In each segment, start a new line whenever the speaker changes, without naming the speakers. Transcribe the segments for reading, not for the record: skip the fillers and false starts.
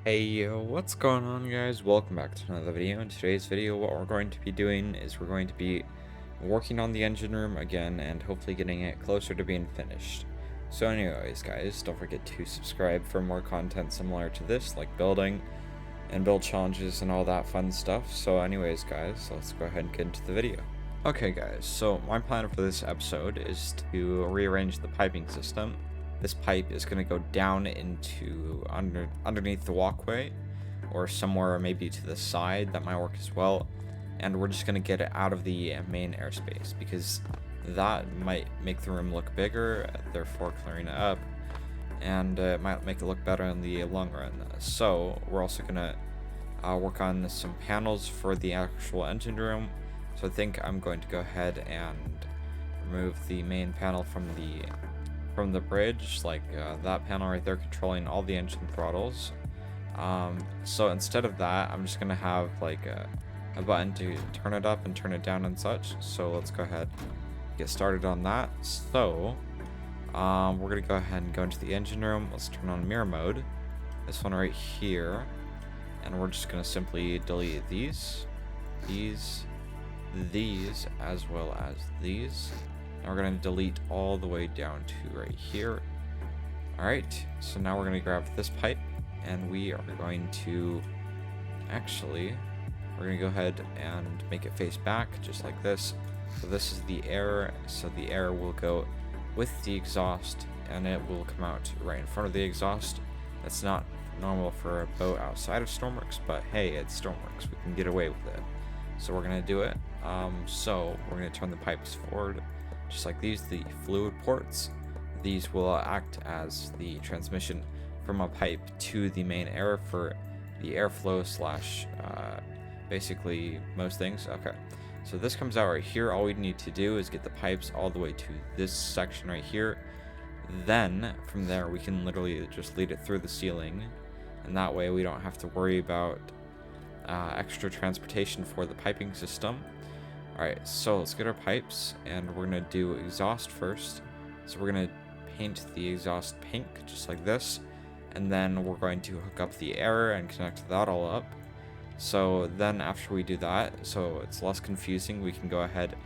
Hey yo, what's going on guys? Welcome back to another video. In today's video, what we're going to be doing is we're going to be working on the engine room again and hopefully getting it closer to being finished. So anyways guys, don't forget to subscribe for more content similar to this, like building and build challenges and all that fun stuff. So anyways guys, let's go ahead and get into the video. Okay guys, so my plan for this episode is to rearrange the piping system. This pipe is going to go down into underneath the walkway or somewhere maybe to the side. That might work as well. And we're just going to get it out of the main airspace because that might make the room look bigger, therefore clearing it up, and it might make it look better in the long run. So we're also going to work on some panels for the actual engine room. So I think I'm going to go ahead and remove the main panel from the bridge, like that panel right there controlling all the engine throttles. So instead of that, I'm just gonna have like a button to turn it up and turn it down and such. So let's go ahead and get started on that. So we're gonna go ahead and go into the engine room. Let's turn on mirror mode, this one right here, and we're just gonna simply delete these as well as these. Now we're going to delete all the way down to right here. Alright, so now we're going to grab this pipe and we are going to we're going to go ahead and make it face back just like this. So this is the air, so the air will go with the exhaust and it will come out right in front of the exhaust. That's not normal for a boat outside of Stormworks, but hey, it's Stormworks. We can get away with it. So we're going to do it. So we're going to turn the pipes forward. Just like these, the fluid ports, these will act as the transmission from a pipe to the main air for the airflow slash basically most things. Okay, so this comes out right here. All we need to do is get the pipes all the way to this section right here. Then from there we can literally just lead it through the ceiling, and that way we don't have to worry about extra transportation for the piping system. Alright, so let's get our pipes, and we're going to do exhaust first. So we're going to paint the exhaust pink, just like this, and then we're going to hook up the air and connect that all up. So then after we do that, so it's less confusing, we can go ahead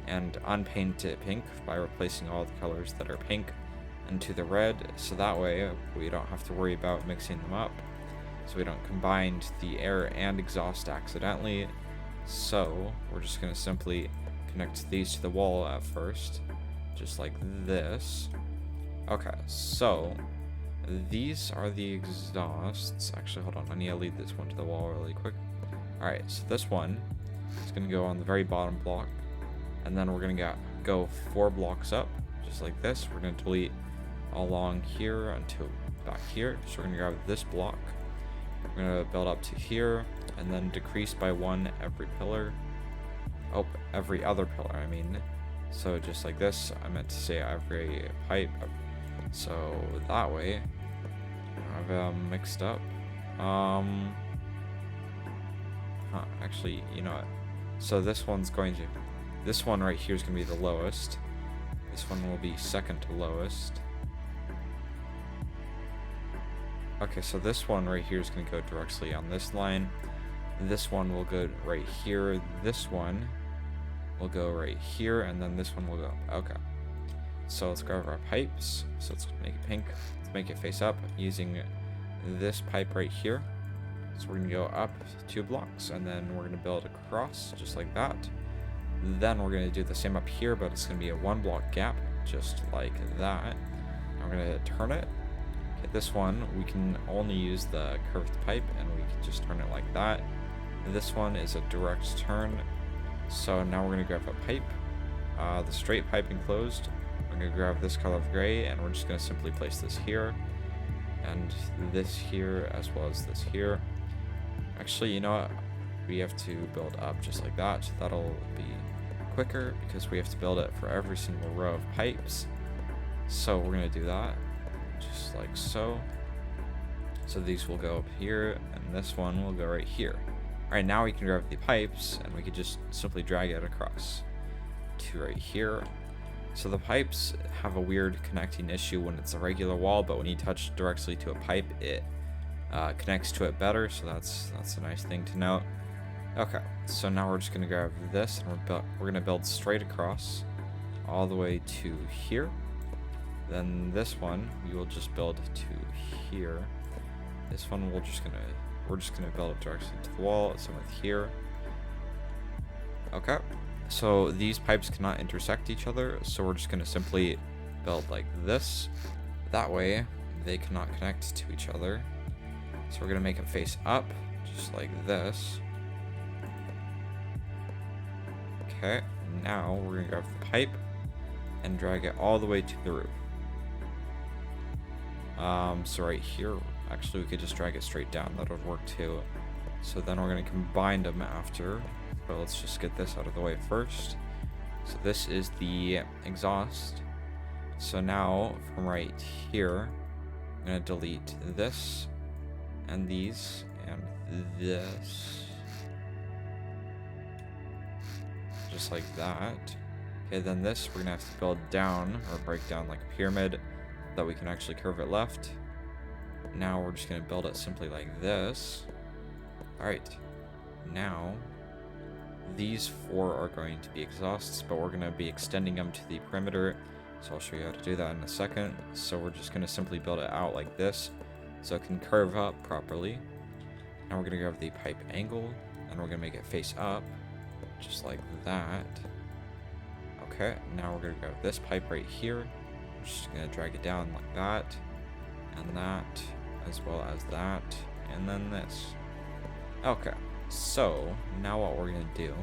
and unpaint it pink by replacing all the colors that are pink into the red, so that way we don't have to worry about mixing them up, so we don't combine the air and exhaust accidentally. So we're just going to simply connect these to the wall at first, just like this. Okay, so these are the exhausts. Actually, hold on, I need to lead this one to the wall really quick. Alright, so this one is going to go on the very bottom block, and then we're going to go 4 blocks up, just like this. We're going to delete along here until back here. So we're going to grab this block. We're going to build up to here, and then decrease by 1 every pillar. Oh, every other pillar, I mean. So just like this, I meant to say every pipe. So that way, I've mixed up. Actually, you know what? So this one right here is going to be the lowest. This one will be second to lowest. Okay, so this one right here is going to go directly on this line. This one will go right here. This one will go right here, and then this one will go up. Okay. So let's grab our pipes. So let's make it pink. Let's make it face up using this pipe right here. So we're going to go up 2 blocks, and then we're going to build across just like that. Then we're going to do the same up here, but it's going to be a 1 block gap, just like that. And we're going to turn it. This one, we can only use the curved pipe, and we can just turn it like that. This one is a direct turn. So now we're going to grab a pipe, the straight pipe enclosed. We're going to grab this color of gray, and we're just going to simply place this here, and this here, as well as this here. Actually, you know what? We have to build up just like that. So that'll be quicker because we have to build it for every single row of pipes. So we're going to do that. Just like so. So these will go up here, and this one will go right here. Alright, now we can grab the pipes, and we can just simply drag it across to right here. So the pipes have a weird connecting issue when it's a regular wall, but when you touch directly to a pipe, it connects to it better, so that's a nice thing to note. Okay, so now we're just gonna grab this, and we're gonna build straight across all the way to here. Then this one we will just build to here. This one we're just gonna build it directly to the wall. Same with here. Okay, so these pipes cannot intersect each other, so we're just gonna simply build like this. That way they cannot connect to each other. So we're gonna make it face up, just like this. Okay, now we're gonna grab the pipe and drag it all the way to the roof. So right here, actually we could just drag it straight down. That would work too. So then we're gonna combine them after. But let's just get this out of the way first. So this is the exhaust. So now from right here, I'm gonna delete this and these and this. Just like that. Okay, then this we're gonna have to build down or break down like a pyramid that we can actually curve it left. Now we're just gonna build it simply like this. Alright, now these four are going to be exhausts, but we're going to be extending them to the perimeter, so I'll show you how to do that in a second. So we're just going to simply build it out like this so it can curve up properly. Now we're going to grab the pipe angle and we're going to make it face up just like that. Okay, now we're going to grab this pipe right here. We're just going to drag it down like that and that, as well as that, and then this. Okay, so now what we're going to do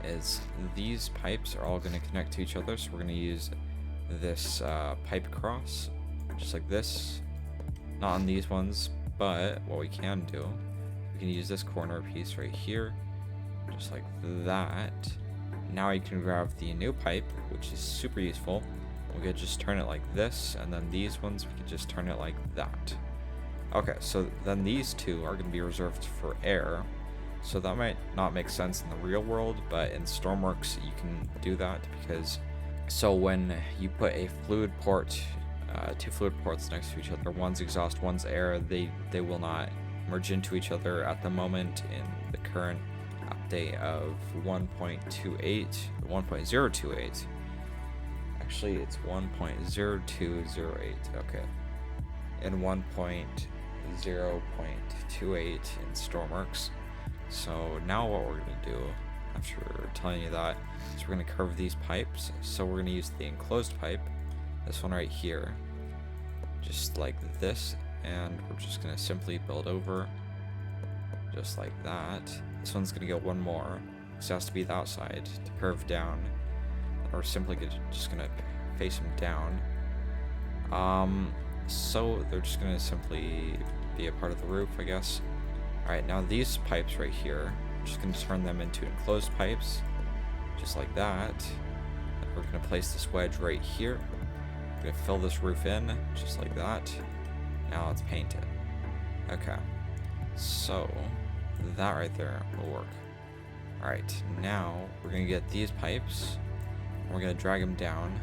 is these pipes are all going to connect to each other. So we're going to use this pipe cross just like this. Not on these ones, but what we can do, we can use this corner piece right here just like that. Now you can grab the new pipe, which is super useful. We could just turn it like this, and then these ones we could just turn it like that. Okay, so then these two are going to be reserved for air. So that might not make sense in the real world, but in Stormworks you can do that because so when you put a fluid port, two fluid ports next to each other, one's exhaust, one's air, they will not merge into each other at the moment in the current update of 1.028. Actually, it's 1.0208. Okay, in 1.0.28 in Stormworks. So now what we're going to do after telling you that is we're going to curve these pipes. So we're going to use the enclosed pipe, this one right here, just like this, and we're just going to simply build over just like that. This one's going to get one more. This has to be the outside to curve down, or simply just going to face them down. So they're just going to simply be a part of the roof, I guess. Alright, now these pipes right here, we're just going to turn them into enclosed pipes, just like that. And we're going to place this wedge right here. We're going to fill this roof in, just like that. Now let's paint it. Okay, so that right there will work. Alright, now we're going to get these pipes, and we're going to drag them down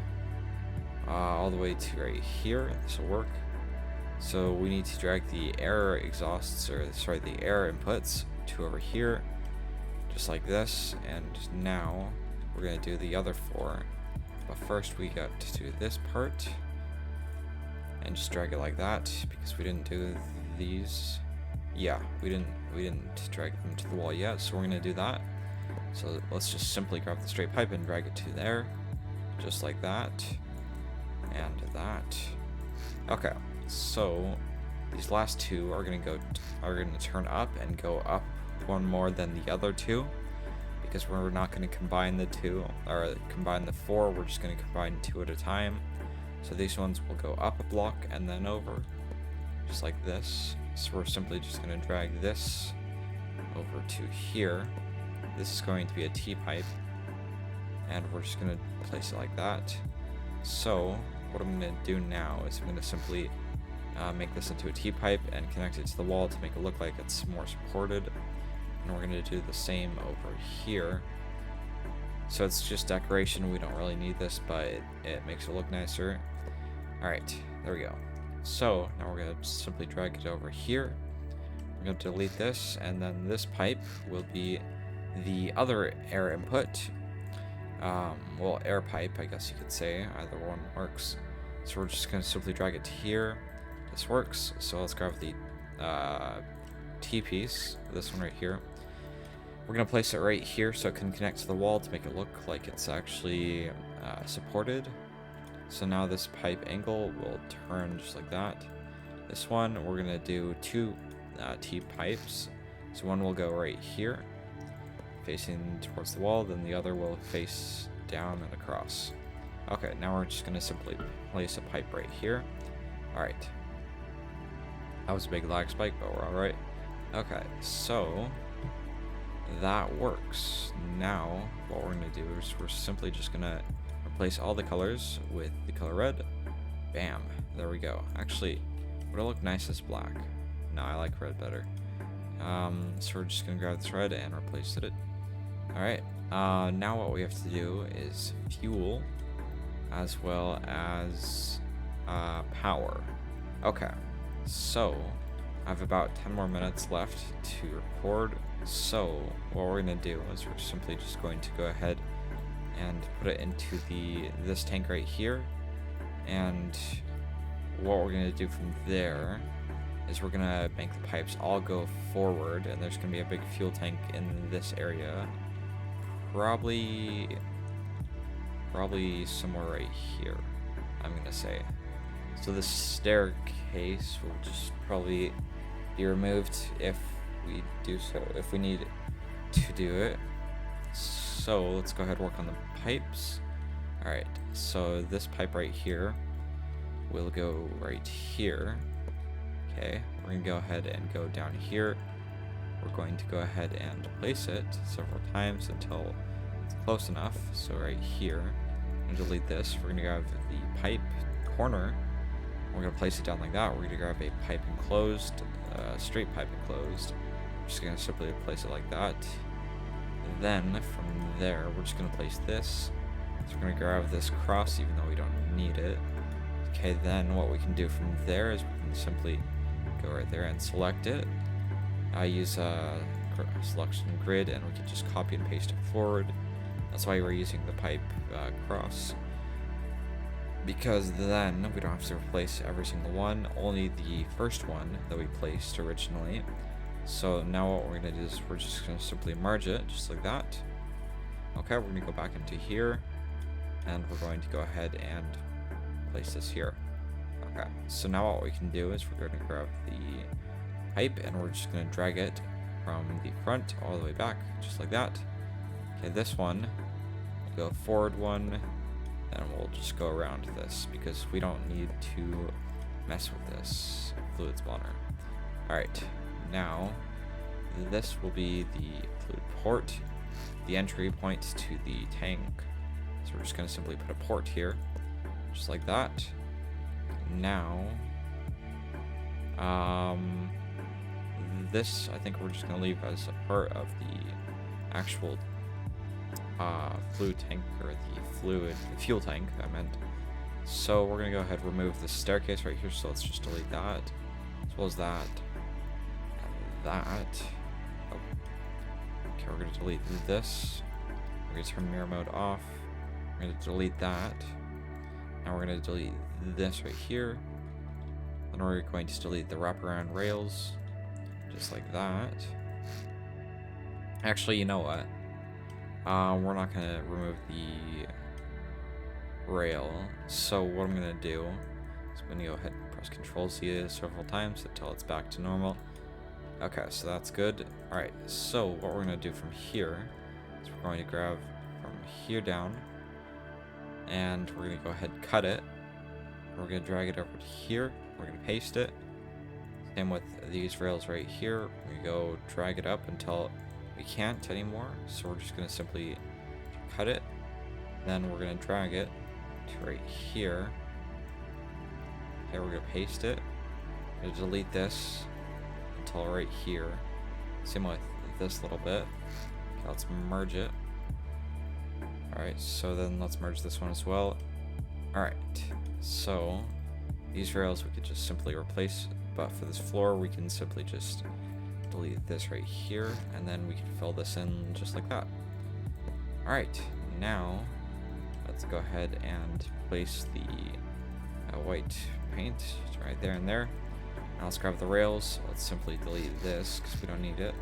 all the way to right here. This will work. So we need to drag the air exhausts, or sorry, the air inputs to over here, just like this. And now we're going to do the other four. But first we got to do this part and just drag it like that, because we didn't do these. Yeah, we didn't drag them to the wall yet, so we're going to do that. So let's just simply grab the straight pipe and drag it to there, just like that, and that. Okay, so these last two are going to turn up and go up one more than the other two, because we're not going to combine the two, or combine the four. We're just going to combine two at a time. So these ones will go up a block and then over, just like this. So we're simply just going to drag this over to here. This is going to be a T-pipe, and we're just going to place it like that. So what I'm going to do now is I'm going to simply make this into a T-pipe and connect it to the wall to make it look like it's more supported. And we're going to do the same over here. So it's just decoration. We don't really need this, but it makes it look nicer. Alright, there we go. So now we're going to simply drag it over here I'm going to delete this, and then this pipe will be the other air input. Well, air pipe, I guess you could say. Either one works. So we're just going to simply drag it to here. This works. So let's grab the T-piece, this one right here. We're going to place it right here so it can connect to the wall to make it look like it's actually supported. So now this pipe angle will turn just like that. This one, we're going to do two T-pipes. So one will go right here, facing towards the wall, then the other will face down and across. Okay, now we're just going to simply place a pipe right here. Alright. That was a big lag spike, but we're alright. Okay, so that works. Now, what we're going to do is we're simply just going to replace all the colors with the color red. Bam. There we go. Actually, would it look nice as black? No, I like red better. So we're just going to grab this red and replace it. Alright, now what we have to do is fuel as well as power. Okay, so I have about 10 more minutes left to record. So what we're going to do is we're simply just going to go ahead and put it into this tank right here. And what we're going to do from there is we're going to make the pipes all go forward, and there's going to be a big fuel tank in this area. Probably somewhere right here, I'm going to say. So this staircase will just probably be removed if we do so, if we need to do it. So let's go ahead and work on the pipes. Alright, so this pipe right here will go right here. Okay, we're going to go ahead and go down here. We're going to go ahead and place it several times until it's close enough. So right here, I'm going to delete this. We're going to grab the pipe corner. We're going to place it down like that. We're going to grab a pipe enclosed, straight pipe enclosed. We're just going to simply place it like that. And then from there, we're just going to place this. So we're going to grab this cross even though we don't need it. Okay, then what we can do from there is we can simply go right there and select it. I use a selection grid, and we can just copy and paste it forward. That's why we're using the pipe cross, because then we don't have to replace every single one, only the first one that we placed originally. So now what we're going to do is we're just going to simply merge it just like that. Okay, we're going to go back into here, and we're going to go ahead and place this here. Okay, so now what we can do is we're going to grab the pipe, and we're just going to drag it from the front all the way back, just like that. Okay, this one will go forward one, and we'll just go around this because we don't need to mess with this fluid spawner. Alright, now this will be the fluid port, the entry point to the tank. So we're just going to simply put a port here, just like that. Now, this I think we're just going to leave as a part of the actual fluid tank, or the fuel tank, I meant. So we're going to go ahead and remove the staircase right here, so let's just delete that, as well as that, and that. Oh. Okay, we're going to delete this. We're going to turn mirror mode off. We're going to delete that. Now we're going to delete this right here. Then we're going to delete the wraparound rails, just like that. Actually, you know what? We're not going to remove the rail. So what I'm going to do is I'm going to go ahead and press Ctrl-Z several times until it's back to normal. Okay, so that's good. Alright, so what we're going to do from here is we're going to grab from here down, and we're going to go ahead and cut it. We're going to drag it over to here. We're going to paste it. Same with these rails right here. We go drag it up until we can't anymore. So we're just going to simply cut it. Then we're going to drag it to right here. Okay, we're going to paste it. We're going to delete this until right here. Same with this little bit. Okay, let's merge it. Alright, so then let's merge this one as well. Alright, so these rails we could just simply replace, but for this floor we can simply just delete this right here, and then we can fill this in just like that. Alright, now let's go ahead and place the white paint right there and there. Now let's grab the rails. Let's simply delete this because we don't need it.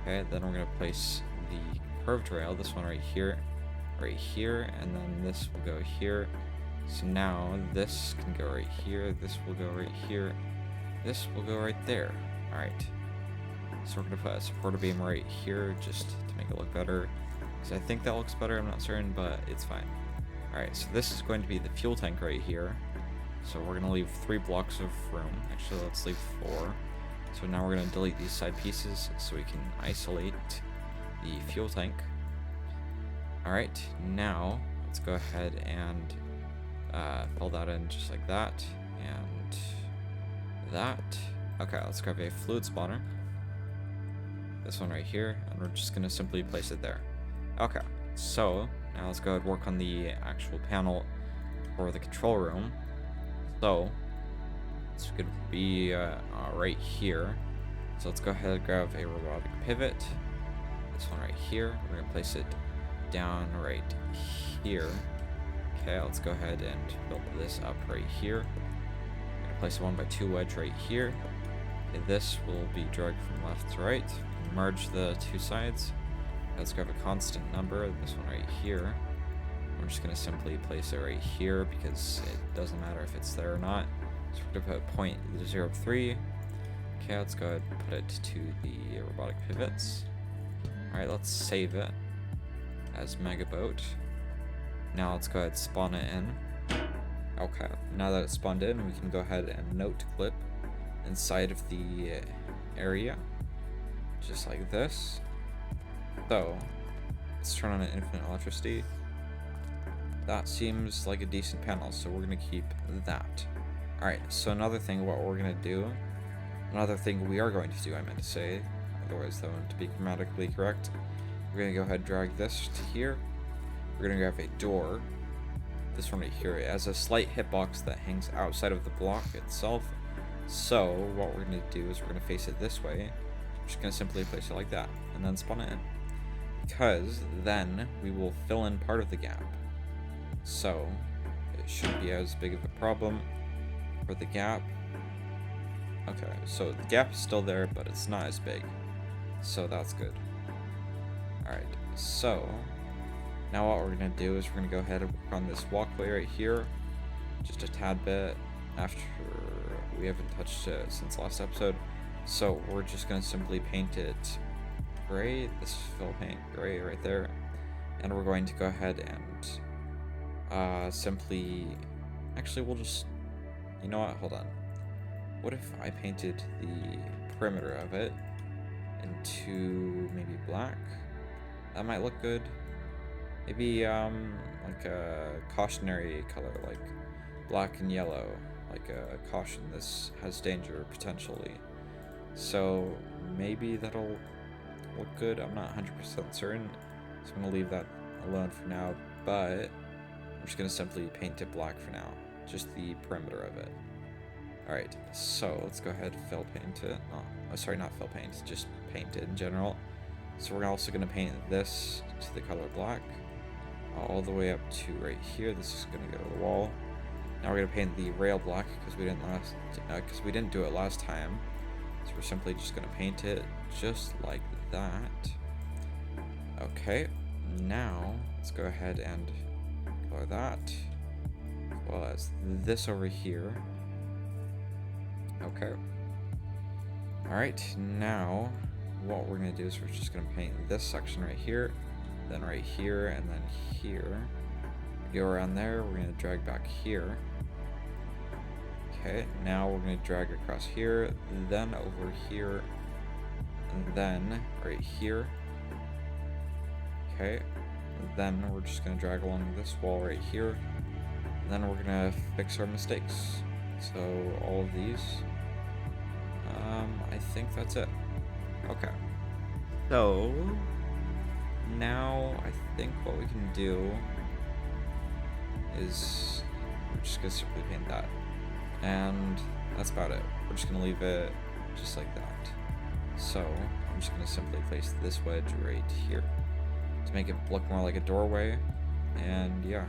Okay, then we're going to place the curved rail, this one right here, and then this will go here. So now this can go right here, this will go right here, this will go right there. Alright, so we're going to put a supporter beam right here just to make it look better, because I think that looks better, I'm not certain, but it's fine. Alright, so this is going to be the fuel tank right here. So we're going to leave 3 blocks of room. Actually, let's leave 4. So now we're going to delete these side pieces so we can isolate the fuel tank. Alright, now let's go ahead and fill that in just like that and that. Okay, let's grab a fluid spawner. This one right here, and we're just going to simply place it there. Okay, so now let's go ahead and work on the actual panel for the control room. So it's going to be right here. So let's go ahead and grab a robotic pivot. This one right here. We're going to place it down right here. Okay, let's go ahead and build this up right here. We're going to place a 1x2 wedge right here. Okay, this will be dragged from left to right. Merge the 2 sides. Let's grab a constant number. This one right here. We're just going to simply place it right here because it doesn't matter if it's there or not. So we're going to put 0.03. Okay, let's go ahead and put it to the robotic pivots. Alright, let's save it as Megaboat. Now let's go ahead and spawn it in. Okay, now that it's spawned in, we can go ahead and note clip inside of the area. Just like this. So, let's turn on an infinite electricity. That seems like a decent panel, so we're going to keep that. Alright, so another thing we are going to do, I meant to say, otherwise though, to be grammatically correct, we're going to go ahead and drag this to here. We're going to grab a door, this one right here. It has a slight hitbox that hangs outside of the block itself. So, what we're going to do is we're going to face it this way. We're just going to simply place it like that, and then spawn it in. Because then we will fill in part of the gap. So, it shouldn't be as big of a problem for the gap. Okay, so the gap is still there, but it's not as big. So that's good. Alright, so now what we're going to do is we're going to go ahead and work on this walkway right here. Just a tad bit after we haven't touched it since last episode. So we're just going to simply paint it gray. This is fill paint gray right there. And we're going to go ahead and simply... Actually, we'll just... You know what? Hold on. What if I painted the perimeter of it into maybe black? That might look good. Maybe like a cautionary color, like black and yellow, like a caution. This has danger potentially. So maybe that'll look good. I'm not 100% certain, so I'm gonna leave that alone for now. But I'm just gonna simply paint it black for now, just the perimeter of it. Alright, so let's go ahead and fill paint it. Oh, sorry, not fill paint, just paint it in general. So we're also going to paint this to the color black, all the way up to right here. This is going to go to the wall. Now we're going to paint the rail black because we didn't do it last time. So we're simply just going to paint it just like that. Okay, now let's go ahead and color that, as well as this over here. Okay. Alright, now what we're going to do is we're just going to paint this section right here, then right here, and then here. We go around there, we're going to drag back here. Okay, now we're going to drag across here, then over here, and then right here. Okay, then we're just going to drag along this wall right here, and then we're going to fix our mistakes. So all of these, I think that's it. Okay. So now I think what we can do is we're just gonna simply paint that, and that's about it. We're just gonna leave it just like that. So I'm just gonna simply place this wedge right here to make it look more like a doorway. And yeah,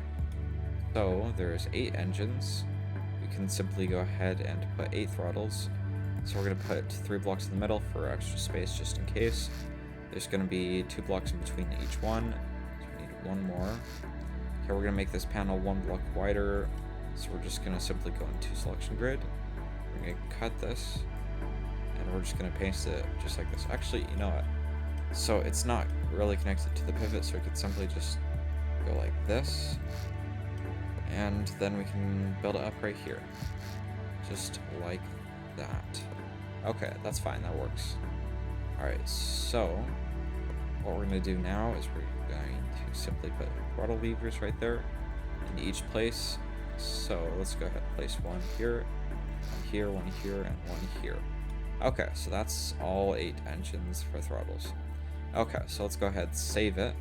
so there's 8 engines. We can simply go ahead and put 8 throttles. So we're gonna put 3 blocks in the middle for extra space just in case. There's gonna be 2 blocks in between each one. So we need 1 more. Okay, we're gonna make this panel 1 block wider. So we're just gonna simply go into selection grid. We're gonna cut this, and we're just gonna paste it just like this. Actually, you know what? So it's not really connected to the pivot, so we could simply just go like this, and then we can build it up right here, just like that. Okay, that's fine, that works. Alright, so what we're gonna do now is we're going to simply put throttle levers right there in each place. So let's go ahead and place 1 here, 1 here, 1 here, and 1 here. Okay, so that's all 8 engines for throttles. Okay, so let's go ahead and save it.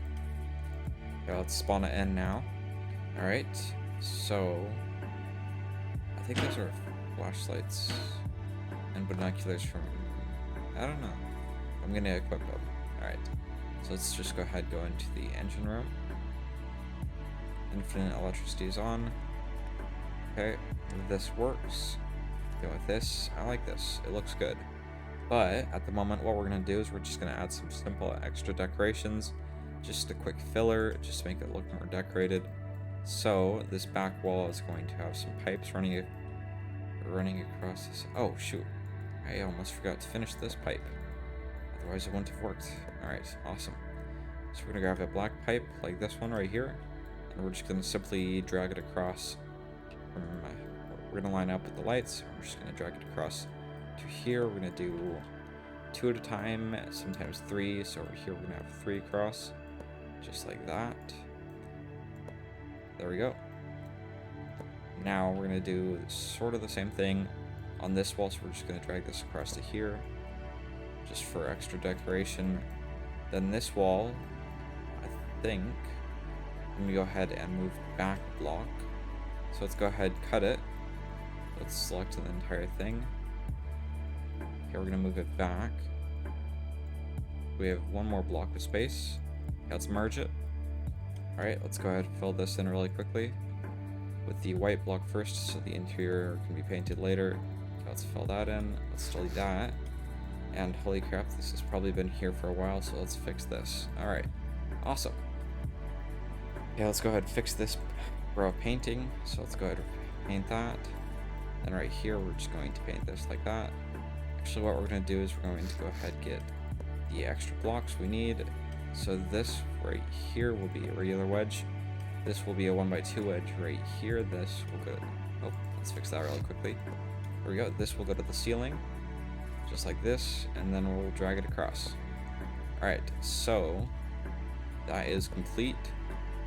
Okay, let's spawn it in now. Alright, so I think those are flashlights and binoculars from, I don't know. I'm gonna equip them. Alright, so let's just go ahead and go into the engine room. Infinite electricity is on. Okay, this works. Go with this. I like this. It looks good. But at the moment, what we're gonna do is we're just gonna add some simple extra decorations. Just a quick filler, just to make it look more decorated. So this back wall is going to have some pipes running across this. Oh shoot, I almost forgot to finish this pipe. Otherwise it wouldn't have worked. Alright, awesome. So we're gonna grab a black pipe like this one right here, and we're just gonna simply drag it across from, we're gonna line up with the lights. We're just gonna drag it across to here. We're gonna do 2 at a time, sometimes 3. So over here we're gonna have 3 across, just like that. There we go. Now we're gonna do sort of the same thing on this wall. So we're just gonna drag this across to here, just for extra decoration. Then this wall, I think I'm gonna go ahead and move back a block. So let's go ahead, cut it. Let's select the entire thing. Okay, we're gonna move it back. We have 1 more block of space. Okay, let's merge it. Alright, let's go ahead and fill this in really quickly with the white block first, so the interior can be painted later. Okay, let's fill that in. Let's delete that. And holy crap, this has probably been here for a while, so let's fix this. Alright, awesome. Okay, let's go ahead and fix this row of painting. So let's go ahead and paint that. Then right here, we're just going to paint this like that. Actually, what we're going to do is we're going to go ahead and get the extra blocks we need. So this right here will be a regular wedge. This will be a 1x2 wedge right here. This will go, oh, let's fix that really quickly. There we go. This will go to the ceiling, just like this, and then we'll drag it across. Alright, so that is complete.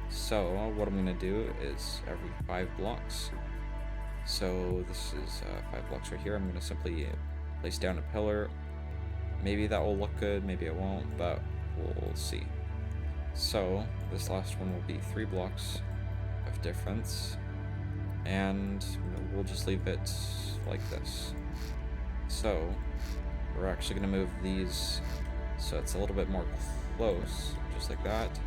So what I'm going to do is every 5 blocks. So this is 5 blocks right here. I'm going to simply place down a pillar. Maybe that will look good, maybe it won't, but we'll see. So this last one will be 3 blocks of difference, and we'll just leave it like this. So we're actually going to move these so it's a little bit more close, just like that.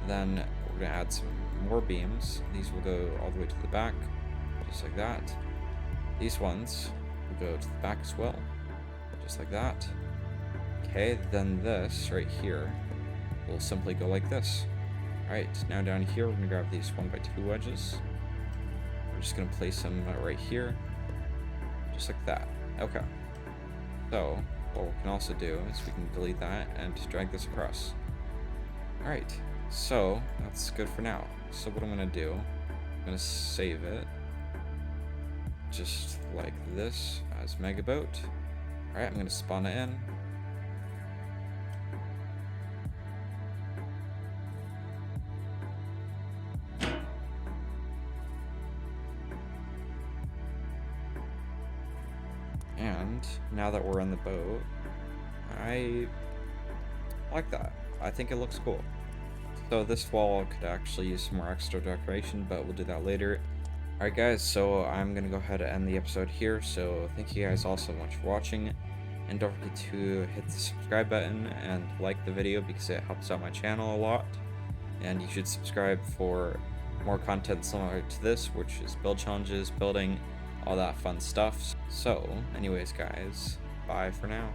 Then we're going to add some more beams. These will go all the way to the back, just like that. These ones will go to the back as well, just like that. Okay, then this right here will simply go like this. Alright, now down here we're going to grab these 1x2 wedges. We're just going to place them right here, just like that. Okay, so what we can also do is we can delete that and drag this across. Alright, so that's good for now. So what I'm going to do, I'm going to save it just like this as Megaboat. Alright, I'm going to spawn it in. And now that we're on the boat, I like that. I think it looks cool. So this wall could actually use some more extra decoration, but we'll do that later. Alright guys, so I'm going to go ahead and end the episode here. So thank you guys all so much for watching. And don't forget to hit the subscribe button and like the video because it helps out my channel a lot. And you should subscribe for more content similar to this, which is build challenges, building, all that fun stuff. So anyways guys, bye for now.